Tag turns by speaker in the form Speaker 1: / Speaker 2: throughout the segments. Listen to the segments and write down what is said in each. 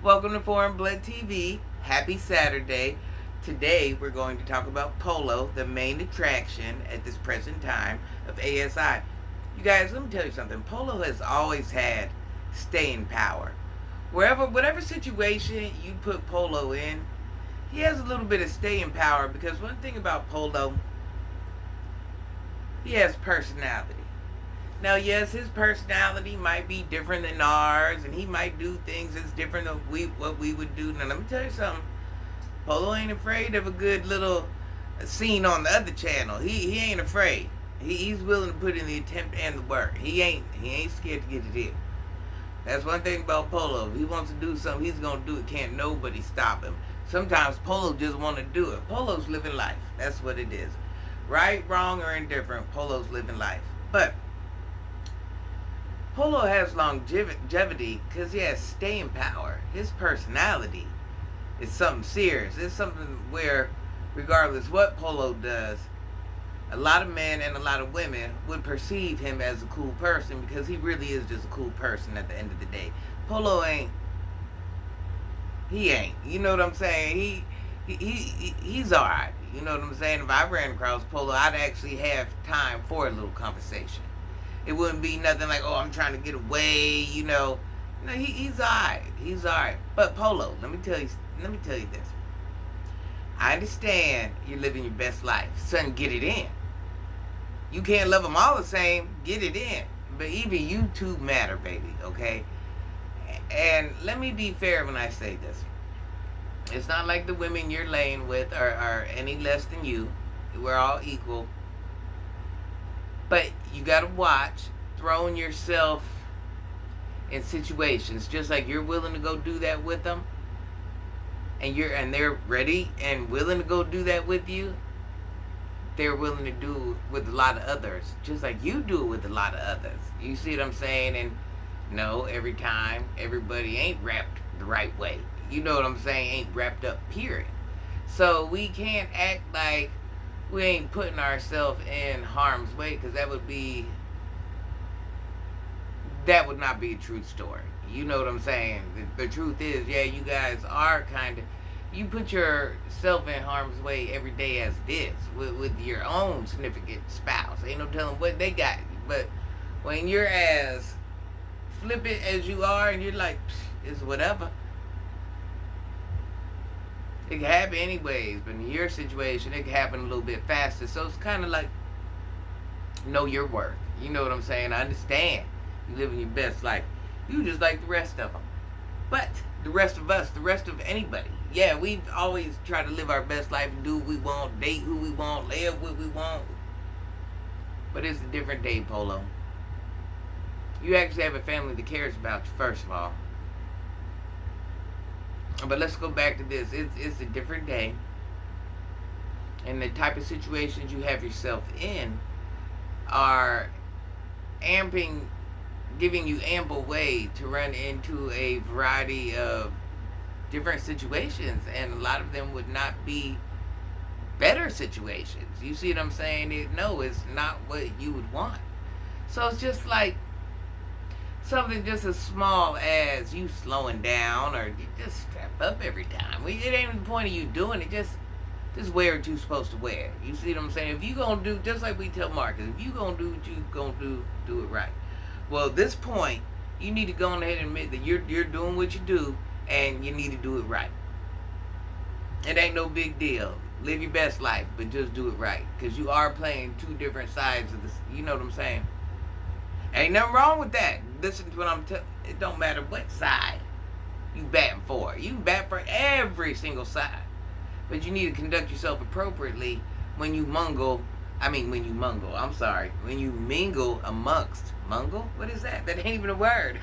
Speaker 1: Welcome to Foreign Blood TV. Happy Saturday. Today we're going to talk about Polo, the main attraction at this present time of ASI. You guys, let me tell you something. Polo has always had staying power. Whatever situation you put Polo in, he has a little bit of staying power because one thing about Polo, he has personality. Now, yes, his personality might be different than ours, and he might do things that's different than what we would do. Now, let me tell you something. Polo ain't afraid of a good little scene on the other channel. He ain't afraid. He's willing to put in the attempt and the work. He ain't scared to get it in. That's one thing about Polo. If he wants to do something, he's gonna do it. Can't nobody stop him. Sometimes Polo just want to do it. Polo's living life. That's what it is. Right, wrong, or indifferent, Polo's living life. But Polo has longevity because he has staying power. His personality is something serious. It's something where, regardless what Polo does, a lot of men and a lot of women would perceive him as a cool person because he really is just a cool person at the end of the day. Polo ain't. He ain't. You know what I'm saying? He's alright. You know what I'm saying? If I ran across Polo, I'd actually have time for a little conversation. It wouldn't be nothing like, oh, I'm trying to get away, you know. No, he's alright. He's alright. But Polo, let me tell you this. I understand you're living your best life. Son, get it in. You can't love them all the same. Get it in. But even you two matter, baby, okay? And let me be fair when I say this. It's not like the women you're laying with are any less than you. We're all equal. But you gotta watch throwing yourself in situations just like you're willing to go do that with them, and they're ready and willing to go do that with you. They're willing to do it with a lot of others, just like you do it with a lot of others. You see what I'm saying? And no, every time everybody ain't wrapped the right way. You know what I'm saying? Ain't wrapped up, period. So we can't act like we ain't putting ourselves in harm's way, because that would not be a true story. You know what I'm saying? The truth is, yeah, you guys are kind of, you put yourself in harm's way every day as it is with your own significant spouse. Ain't no telling what they got. But when you're as flippant as you are and you're like, it's whatever, it can happen anyways. But in your situation, it can happen a little bit faster. So it's kind of like, know your worth. You know what I'm saying? I understand you living your best life. You just like the rest of them. But the rest of us, the rest of anybody, yeah, we've always tried to live our best life and do what we want, date who we want, live what we want. But it's a different day, Polo. You actually have a family that cares about you, first of all. But let's go back to this. It's a different day. And the type of situations you have yourself in are giving you ample way to run into a variety of different situations. And a lot of them would not be better situations. You see what I'm saying? No, it's not what you would want. So it's just like something just as small as you slowing down, or you just strap up every time. It ain't the point of you doing it. Just wear what you're supposed to wear. You see what I'm saying? If you gonna do, just like we tell Marcus, if you gonna do what you gonna do it right. Well, at this point, you need to go ahead and admit that you're doing what you do, and you need to do it right. It ain't no big deal. Live your best life, but just do it right, because you are playing two different sides of this. You know what I'm saying? Ain't nothing wrong with that. Listen to what I'm telling. It don't matter what side you batting for. You can bat for every single side. But you need to conduct yourself appropriately when you mingle. I'm sorry. When you mingle amongst. Mungle? What is that? That ain't even a word.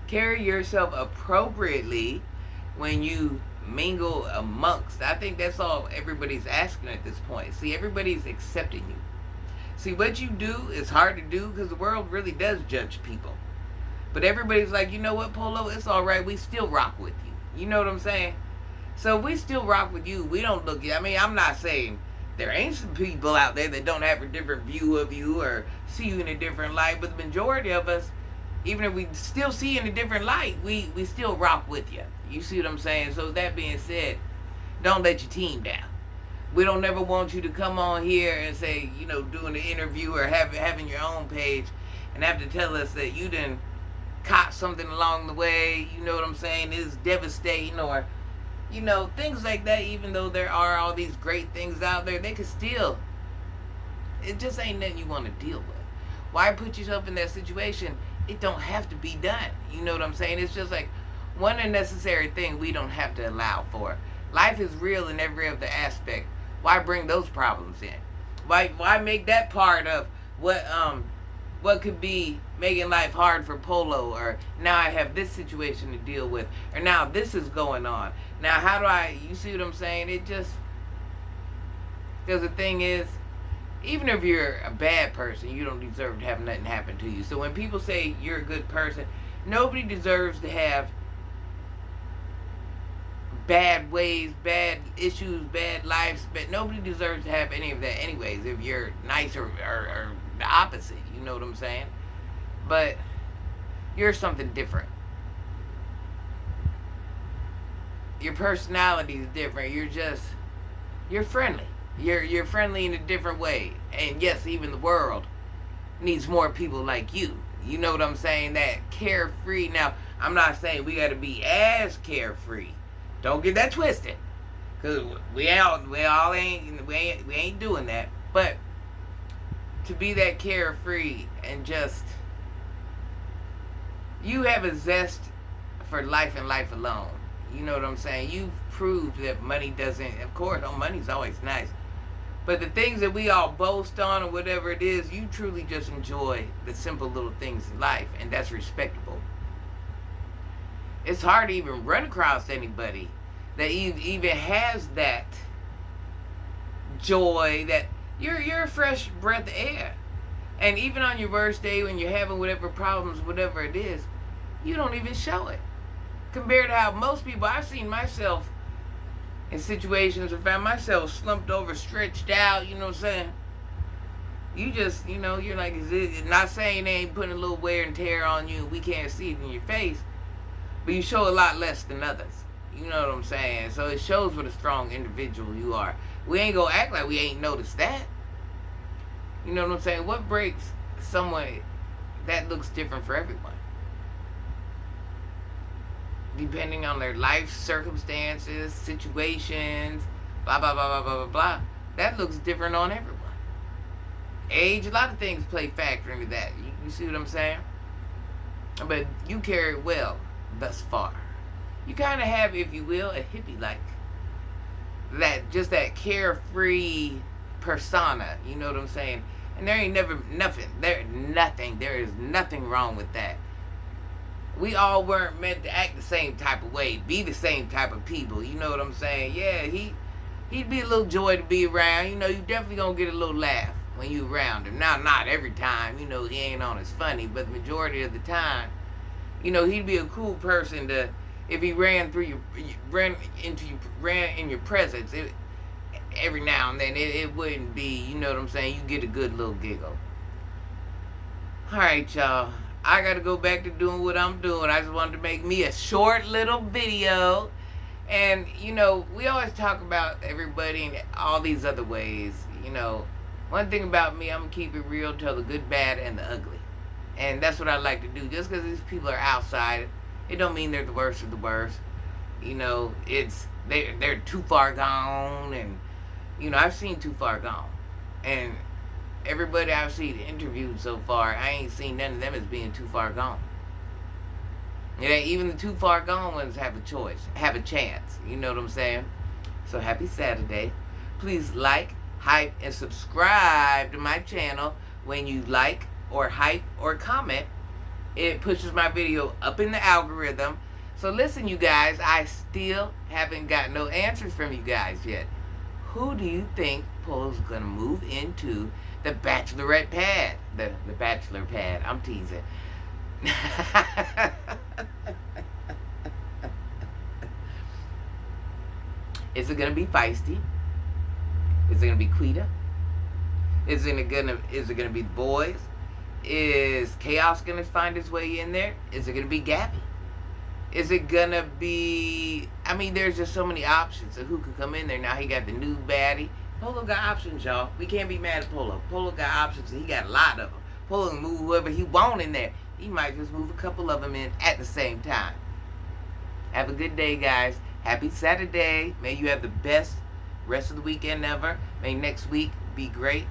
Speaker 1: Carry yourself appropriately when you mingle amongst. I think that's all everybody's asking at this point. See, everybody's accepting you. See, what you do is hard to do because the world really does judge people. But everybody's like, you know what, Polo? It's all right. We still rock with you. You know what I'm saying? So if we still rock with you, we don't look. I mean, I'm not saying there ain't some people out there that don't have a different view of you or see you in a different light, but the majority of us, even if we still see you in a different light, we still rock with you. You see what I'm saying? So that being said, don't let your team down. We don't never want you to come on here and say, doing an interview or having your own page and have to tell us that you didn't caught something along the way, you know what I'm saying, is devastating, or, things like that. Even though there are all these great things out there, they could still, it just ain't nothing you want to deal with. Why put yourself in that situation? It don't have to be done. You know what I'm saying? It's just like one unnecessary thing we don't have to allow for. Life is real in every other aspect. Why bring those problems in? Why make that part of what could be making life hard for Polo, or now I have this situation to deal with, or now this is going on. Now how do you see what I'm saying? It just, because the thing is, even if you're a bad person, you don't deserve to have nothing happen to you. So when people say you're a good person, nobody deserves to have bad ways, bad issues, bad lives, but nobody deserves to have any of that anyways, if you're nice or the opposite, you know what I'm saying? But you're something different. Your personality is different. You're friendly. You're friendly in a different way. And yes, even the world needs more people like you. You know what I'm saying? That carefree. Now, I'm not saying we got to be as carefree. Don't get that twisted, cause we ain't doing that. But to be that carefree and just, you have a zest for life and life alone. You know what I'm saying? You've proved that money doesn't. Of course, money's always nice, but the things that we all boast on or whatever it is, you truly just enjoy the simple little things in life, and that's respectable. It's hard to even run across anybody that even has that joy, that you're a fresh breath of air. And even on your worst day when you're having whatever problems, whatever it is, you don't even show it. Compared to how most people, I've seen myself in situations where I found myself slumped over, stretched out, you know what I'm saying? You just, you're like, not saying they ain't putting a little wear and tear on you, we can't see it in your face, but you show a lot less than others. You know what I'm saying? So it shows what a strong individual you are. We ain't gonna act like we ain't noticed that. You know what I'm saying? What breaks someone that looks different for everyone? Depending on their life circumstances, situations, blah, blah, blah, blah, blah, blah, blah. That looks different on everyone. Age, a lot of things play factor into that. You see what I'm saying? But you carry it well thus far. You kind of have, if you will, a hippie-like. That carefree persona. You know what I'm saying? And there ain't never nothing. There is nothing wrong with that. We all weren't meant to act the same type of way, be the same type of people. You know what I'm saying? Yeah, he'd be a little joy to be around. You definitely gonna get a little laugh when you around him. Now, not every time. He ain't on as funny, but the majority of the time, he'd be a cool person to. If he ran in your presence, every now and then, it wouldn't be, you know what I'm saying, you get a good little giggle. Alright, y'all. I gotta go back to doing what I'm doing. I just wanted to make me a short little video. And, we always talk about everybody in all these other ways. One thing about me, I'm gonna keep it real, tell the good, bad, and the ugly. And that's what I like to do. Just because these people are outside, it don't mean they're the worst of the worst. They're too far gone, and I've seen too far gone. And everybody I've seen interviewed so far, I ain't seen none of them as being too far gone. Even the too far gone ones have a choice, have a chance. You know what I'm saying? So happy Saturday. Please like, hype, and subscribe to my channel. When you like or hype or comment, it pushes my video up in the algorithm. So listen, you guys, I still haven't got no answers from you guys yet. Who do you think Polo's gonna move into the bachelorette pad? The bachelor pad. I'm teasing. Is it gonna be feisty? Is it gonna be Quita? Is it gonna be the boys? Is Chaos going to find his way in there? Is it going to be Gabby? Is it going to be... I mean, there's just so many options of who could come in there. Now he got the new baddie. Polo got options, y'all. We can't be mad at Polo. Polo got options, and he got a lot of them. Polo can move whoever he want in there. He might just move a couple of them in at the same time. Have a good day, guys. Happy Saturday. May you have the best rest of the weekend ever. May next week be great.